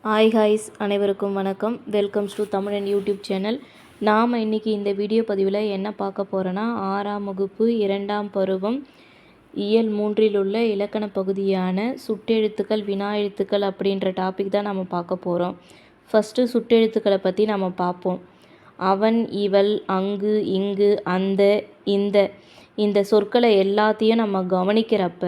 Hi guys, அனைவருக்கும் வணக்கம். Welcomes to தமிழன் யூடியூப் சேனல். நாம் இன்றைக்கி இந்த வீடியோ பதிவில் என்ன பார்க்க போகிறோன்னா, 6ஆம் வகுப்பு 2ஆம் பருவம் இயல் 3இல் உள்ள இலக்கண பகுதியான சுட்டெழுத்துக்கள் வினா எழுத்துக்கள் அப்படின்ற டாபிக் தான் நம்ம பார்க்க போகிறோம். ஃபஸ்ட்டு சுட்டெழுத்துக்களை பற்றி நம்ம பார்ப்போம். அவன், இவள், அங்கு, இங்கு, அந்த, இந்த சொற்களை எல்லாத்தையும் நம்ம கவனிக்கிறப்ப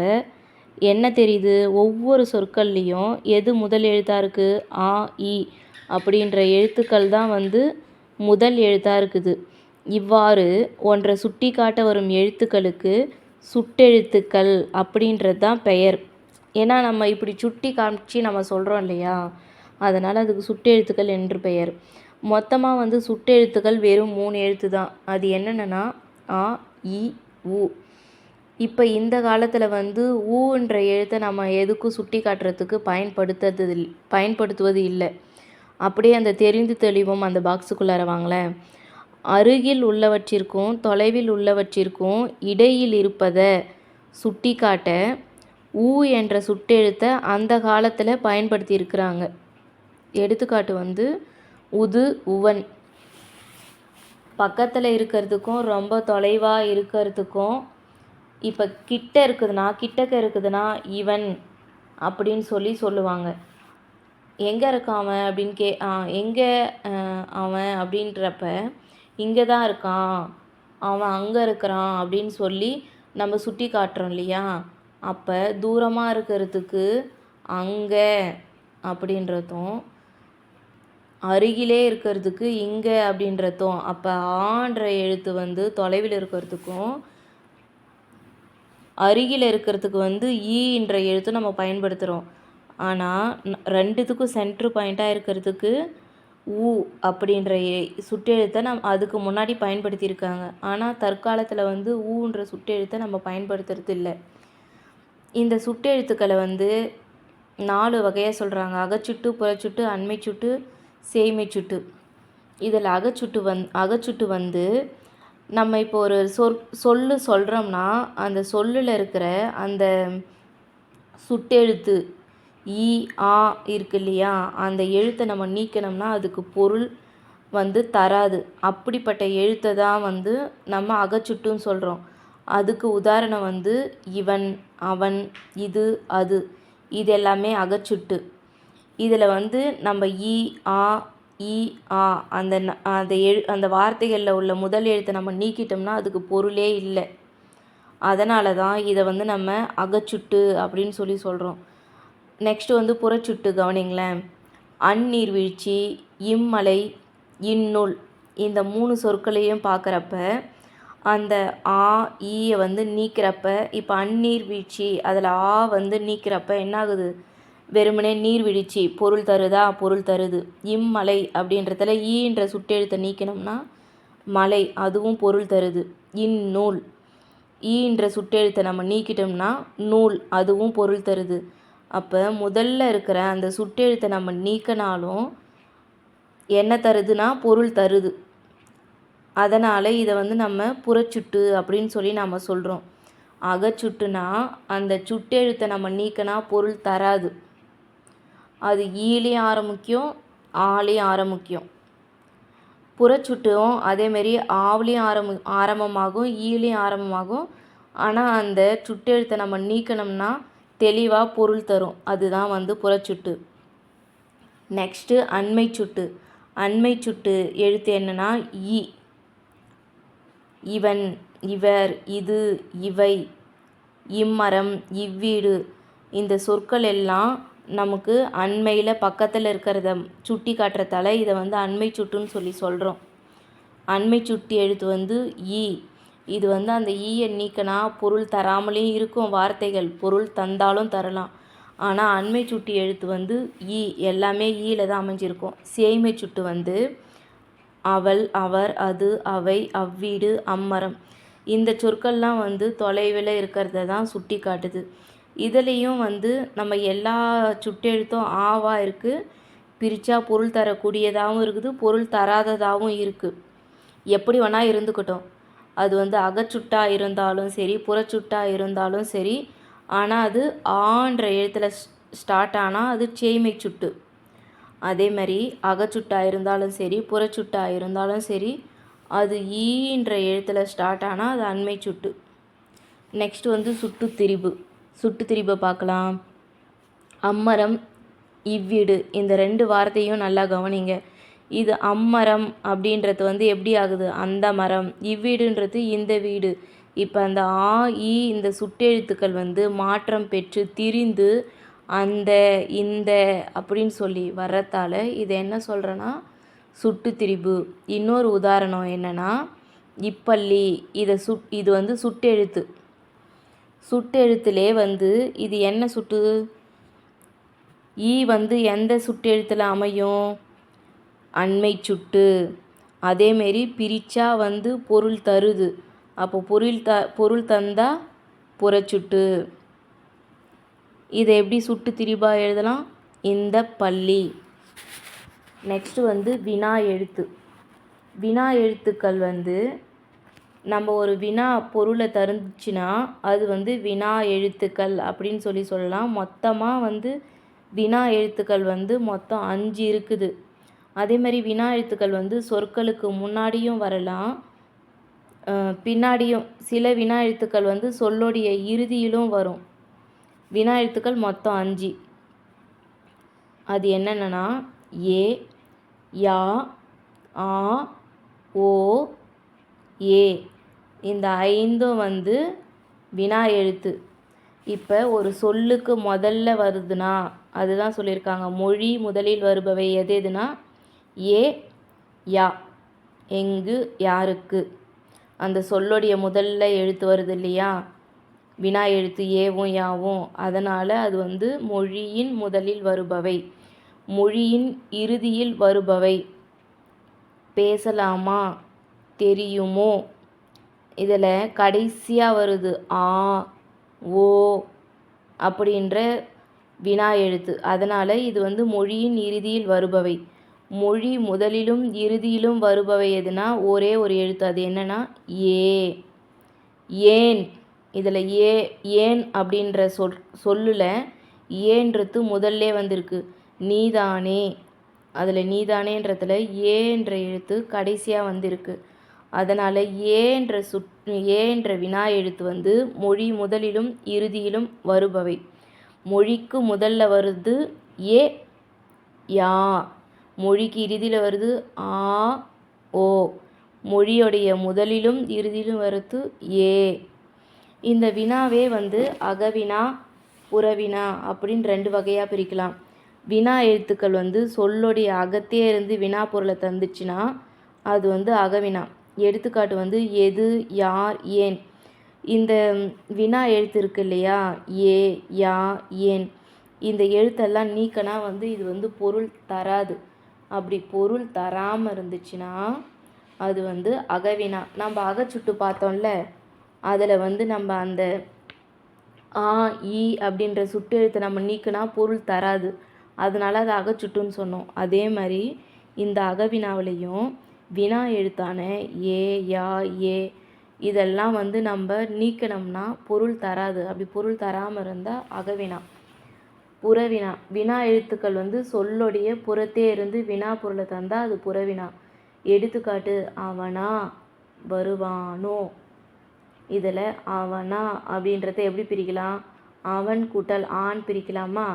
என்ன தெரியுது? ஒவ்வொரு சொற்கள்லேயும் எது முதல் எழுத்தாக இருக்குது? ஆ, இ அப்படின்ற எழுத்துக்கள் தான் முதல் எழுத்தாக இருக்குது. இவ்வாறு ஒன்றை சுட்டி காட்ட வரும் எழுத்துக்களுக்கு சுட்டெழுத்துக்கள் அப்படின்றது தான் பெயர். ஏன்னா நம்ம இப்படி சுட்டி காமிச்சு நம்ம சொல்கிறோம் இல்லையா, அதனால் அதுக்கு சுட்டெழுத்துக்கள் என்று பெயர். மொத்தமாக சுட்டெழுத்துக்கள் வெறும் 3 எழுத்து தான். அது என்னென்னா ஆ, இ, உ. இப்போ இந்த காலத்தில் ஊன்ற எழுத்தை நம்ம எதுக்கும் சுட்டி காட்டுறதுக்கு பயன்படுத்துவது இல்லை. அப்படியே அந்த தெரிந்து தெளிவும் அந்த பாக்ஸுக்குள்ளார வாங்களேன். அருகில் உள்ளவற்றிற்கும் தொலைவில் உள்ளவற்றிற்கும் இடையில் இருப்பதை சுட்டி காட்ட ஊ என்ற சுட்டெழுத்தை அந்த காலத்தில் பயன்படுத்தியிருக்கிறாங்க. எடுத்துக்காட்டு உது, உவன். பக்கத்தில் இருக்கிறதுக்கும் ரொம்ப தொலைவாக இருக்கிறதுக்கும், இப்போ கிட்டக்க இருக்குதுன்னா இவன் அப்படின்னு சொல்லுவாங்க. எங்கே இருக்கான் அவன் அப்படின்னு எங்கே அவன் அப்படின்றப்ப இங்கே தான் இருக்கான், அவன் அங்கே இருக்கிறான் அப்படின்னு சொல்லி நம்ம சுட்டி காட்டுறோம் இல்லையா. அப்போ தூரமாக இருக்கிறதுக்கு அங்கே அப்படின்றதும், அருகிலே இருக்கிறதுக்கு இங்கே அப்படின்றதும். அப்போ ஆன்ற எழுத்து தொலைவில் இருக்கிறதுக்கும் அருகில் இருக்கிறதுக்கு ஈன்ற எழுத்து நம்ம பயன்படுத்துகிறோம். ஆனால் ரெண்டுத்துக்கும் சென்ட்ரு பாயிண்ட்டாக இருக்கிறதுக்கு ஊ அப்படின்ற சுட்டெழுத்தை அதுக்கு முன்னாடி பயன்படுத்தியிருக்காங்க. ஆனால் தற்காலத்தில் ஊன்ற சுட்டெழுத்தை நம்ம பயன்படுத்துறது இல்லை. இந்த சுட்டெழுத்துக்களை 4 வகையாக சொல்கிறாங்க. அகச்சுட்டு, புறச்சுட்டு, அண்மை சுட்டு, சேய்மை சுட்டு. இதில் அகச்சுட்டு நம்ம இப்போ ஒரு சொல்கிறோம்னா அந்த சொல்லில் இருக்கிற அந்த சுட்டெழுத்து ஈ, ஆ இருக்கு இல்லையா, அந்த எழுத்தை நம்ம நீக்கணும்னா அதுக்கு பொருள் தராது. அப்படிப்பட்ட எழுத்தை தான் நம்ம அகச்சுட்டுன்னு சொல்கிறோம். அதுக்கு உதாரணம் இவன், அவன், இது, அது. இது எல்லாமே அகச்சுட்டு. இதில் நம்ம ஈ, ஆ, ஈ, ஆ அந்த வார்த்தைகளில் உள்ள முதல் எழுத்தை நம்ம நீக்கிட்டோம்னா அதுக்கு பொருளே இல்லை. அதனால தான் இதை நம்ம அகச்சுட்டு அப்படின்னு சொல்கிறோம். நெக்ஸ்ட்டு புறச்சுட்டு கவனிங்களேன். அந்நீர்வீழ்ச்சி, இம்மலை, இந்நூல், இந்த 3 சொற்களையும் பார்க்குறப்ப அந்த ஆ, ஈயை நீக்கிறப்ப, இப்போ அந்நீர்வீழ்ச்சி அதில் ஆ நீக்கிறப்ப என்னாகுது? வெறுமனே நீர்வீழ்ச்சி பொருள் தருதா? பொருள் தருது. இம்மலை அப்படின்றதுல ஈன்ற சுட்டெழுத்தை நீக்கணும்னா மலை, அதுவும் பொருள் தருது. இந்நூல், ஈன்ற சுட்டெழுத்தை நம்ம நீக்கிட்டோம்னா நூல், அதுவும் பொருள் தருது. அப்போ முதல்ல இருக்கிற அந்த சுட்டெழுத்தை நம்ம நீக்கினாலும் என்ன தருதுன்னா பொருள் தருது. அதனால் இதை நம்ம புறச்சுட்டு அப்படின்னு நம்ம சொல்கிறோம். அகச்சுட்டுனா அந்த சுட்டெழுத்தை நம்ம நீக்கினா பொருள் தராது. அது ஈலையும் ஆரம்பிக்கும், ஆலையும் ஆரம்பிக்கும். புறச்சுட்டும் அதேமாரி ஆவலையும் ஆரம்பமாகும், ஈலையும் ஆரம்பமாகும். ஆனால் அந்த சுட்டெழுத்தை நம்ம நீக்கணும்னா தெளிவாக பொருள் தரும். அதுதான் புறச்சுட்டு. நெக்ஸ்ட்டு அண்மை சுட்டு. அண்மை சுட்டு எழுத்து என்னன்னா ஈ. இவன், இவர், இது, இவை, இம்மரம், இவ்வீடு, இந்த சொற்கள் எல்லாம் நமக்கு அண்மையில் பக்கத்தில் இருக்கிறத சுட்டி காட்டுறதால இதை அண்மை சுட்டுன்னு சொல்கிறோம். அண்மை சுட்டி எழுத்து ஈ. இது அந்த ஈயை நீக்கினா பொருள் தராமலேயும் இருக்கும் வார்த்தைகள், பொருள் தந்தாலும் தரலாம். ஆனால் அண்மை சுட்டி எழுத்து ஈ, எல்லாமே ஈயில் தான் அமைஞ்சிருக்கும். சேய்மை சுட்டு அவள், அவர், அது, அவை, அவ்வீடு, அம்மரம், இந்த சொற்கள்லாம் தொலைவில் இருக்கிறத தான் சுட்டி காட்டுது. இதுலேயும் நம்ம எல்லா சுட்டெழுத்தும் ஆவாக இருக்குது. பிரித்தா பொருள் தரக்கூடியதாகவும் இருக்குது, பொருள் தராததாகவும் இருக்குது. எப்படி வேணால் இருந்துக்கட்டும். அது அகச்சுட்டாக இருந்தாலும் சரி, புறச்சுட்டாக இருந்தாலும் சரி. ஆனால் அது ஆன்ற எழுத்தில் ஸ்டார்ட் ஆனால் அது சேய்மை சுட்டு. அதே மாதிரி அகச்சுட்டாக இருந்தாலும் சரி புறச்சுட்டாக இருந்தாலும் சரி அது ஈன்ற எழுத்தில் ஸ்டார்ட் ஆனால் அது அண்மை சுட்டு. நெக்ஸ்ட் வந்து சுட்டுத்திரிபு. சுட்டுத்திரிபை பார்க்கலாம். அம்மரம், இவ்வீடு, இந்த 2 வார்த்தையும் நல்லா கவனிங்க. இது அம்மரம் அப்படின்றது வந்து எப்படி ஆகுது, அந்த மரம். இவ்வீடுன்றது இந்த வீடு. இப்போ அந்த ஆ இ இந்த சுட்டெழுத்துக்கள் வந்து மாற்றம் பெற்று திரிந்து அந்த இந்த அப்படின்னு சொல்லி வர்றதால இதை என்ன சொல்கிறேன்னா சுட்டுத்திரிபு. இன்னொரு உதாரணம் என்னென்னா இப்பள்ளி. இது வந்து சுட்டெழுத்து. சுட்டெழுத்துலே வந்து இது என்ன சுட்டு, ஈ வந்து எந்த சுட்டெழுத்தில் அமையும், அண்மை சுட்டு. அதேமாரி பிரித்தா வந்து பொருள் தருது. அப்போ பொருள் தந்தால் புறச்சுட்டு. இதை எப்படி சுட்டு திரிபாக எழுதலாம், இந்த பள்ளி. நெக்ஸ்ட்டு வந்து வினா எழுத்து. வினா எழுத்துக்கள் வந்து நம்ம ஒரு வினா பொருளை தருந்துச்சுன்னா அது வந்து வினா எழுத்துக்கள் அப்படின்னு சொல்லலாம். மொத்தமாக வந்து வினா எழுத்துக்கள் வந்து மொத்தம் 5 இருக்குது. அதே மாதிரி வினா எழுத்துக்கள் வந்து சொற்களுக்கு முன்னாடியும் வரலாம் பின்னாடியும். சில வினா எழுத்துக்கள் வந்து சொல்லுடைய இறுதியிலும் வரும். வினா எழுத்துக்கள் மொத்தம் 5. அது என்னென்னா ஏ, யா, ஆ, ஓ, ஏ. இந்த 5ம் வந்து வினா எழுத்து. இப்போ ஒரு சொல்லுக்கு முதல்ல வருதுன்னா அதுதான் சொல்லியிருக்காங்க. மொழி முதலில் வருபவை எது எதுனா ஏ, யா. எங்கு, யாருக்கு. அந்த சொல்லுடைய முதல்ல எழுத்து வருது இல்லையா, வினா எழுத்து ஏவும் யாவும். அதனால் அது வந்து மொழியின் முதலில் வருபவை. மொழியின் இறுதியில் வருபவை பேசலாமா, தெரியுமோ. இதில் கடைசியாக வருது ஆ, ஓ அப்படின்ற வினா எழுத்து. அதனால் இது வந்து மொழியின் இறுதியில் வருபவை. மொழி முதலிலும் இறுதியிலும் வருபவை எதுனா ஒரே ஒரு எழுத்து. அது என்னன்னா ஏ. ஏன். இதில் ஏன் அப்படின்ற சொல்லில் ஏன்றது முதல்ல வந்திருக்கு. நீதானே. அதில் நீதானேன்றதுல ஏன்ற எழுத்து கடைசியாக வந்திருக்கு. அதனால் ஏன்ற வினா எழுத்து வந்து மொழி முதலிலும் இறுதியிலும் வருபவை. மொழிக்கு முதல்ல வருது ஏ, யா. மொழிக்கு இறுதியில் வருது ஆ, ஓ. மொழியுடைய முதலிலும் இறுதியிலும் வருது ஏ. இந்த வினாவே வந்து அகவினா புறவினா அப்படின்னு 2 வகையாக பிரிக்கலாம். வினா எழுத்துக்கள் வந்து சொல்லுடைய அகத்தே இருந்து வினா பொருளை தந்துச்சுன்னா அது வந்து அகவினா. எடுத்துக்காட்டு வந்து எது, யார், ஏன். இந்த வினா எழுத்து இருக்கு இல்லையா, ஏ, யா, ஏன். இந்த எழுத்தெல்லாம் நீக்கினா வந்து இது வந்து பொருள் தராது. அப்படி பொருள் தராமல் இருந்துச்சுன்னா அது வந்து அகவினா. நம்ம அகச்சுட்டு பார்த்தோம்ல, அதில் வந்து நம்ம அந்த ஆ இ அப்படின்ற சுட்டெழுத்தை நம்ம நீக்கினா பொருள் தராது. அதனால அது அகச்சுட்டுன்னு சொன்னோம். அதே மாதிரி இந்த அகவினாவிலையும் வினா எழுத்தான ஏ, யா, ஏ இதெல்லாம் வந்து நம்ம நீக்கினோம்னா பொருள் தராது. அப்படி பொருள் தராமல் இருந்தால் அகவினா. புறவினா. வினா எழுத்துக்கள் வந்து சொல்லுடைய புறத்தே இருந்து வினா பொருளை தந்தால் அது புறவினா. எடுத்துக்காட்டு அவனா, வருவானோ. இதில் அவனா அப்படின்றத எப்படி பிரிக்கலாம், அவன் கூட்டல் ஆண் பிரிக்கலாமா.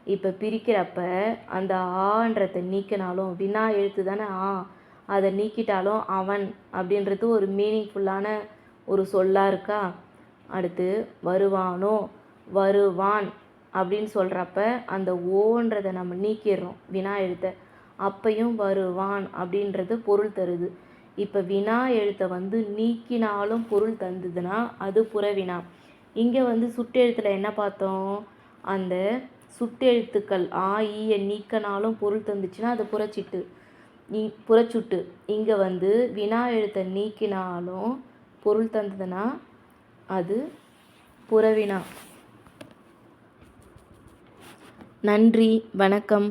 இப்போ பிரிக்கிறப்ப அந்த ஆன்றதை நீக்கினாலும் வினா எழுத்து தானே ஆ, அதை நீக்கிட்டாலும் அவன் அப்படின்றது ஒரு மீனிங்ஃபுல்லான ஒரு சொல்லாக இருக்கா. அடுத்து வருவானோ, வருவான் அப்படின்னு சொல்கிறப்ப அந்த ஓன்றதை நம்ம நீக்கிடுறோம் வினா எழுத்தை. அப்பையும் வருவான் அப்படின்றது பொருள் தருது. இப்போ வினா எழுத்தை வந்து நீக்கினாலும் பொருள் தந்ததுன்னா அது புறவினா. இங்கே வந்து சுட்டெழுத்தில் என்ன பார்த்தோம், அந்த சுட்டெழுத்துக்கள் ஆ ஈயை நீக்கினாலும் பொருள் தந்துச்சுன்னா அது புறச்சுட்டு. இங்கே வந்து வினா எழுத்தை நீக்கினாலும் பொருள் தந்ததுன்னா அது புறவினா. நன்றி, வணக்கம்.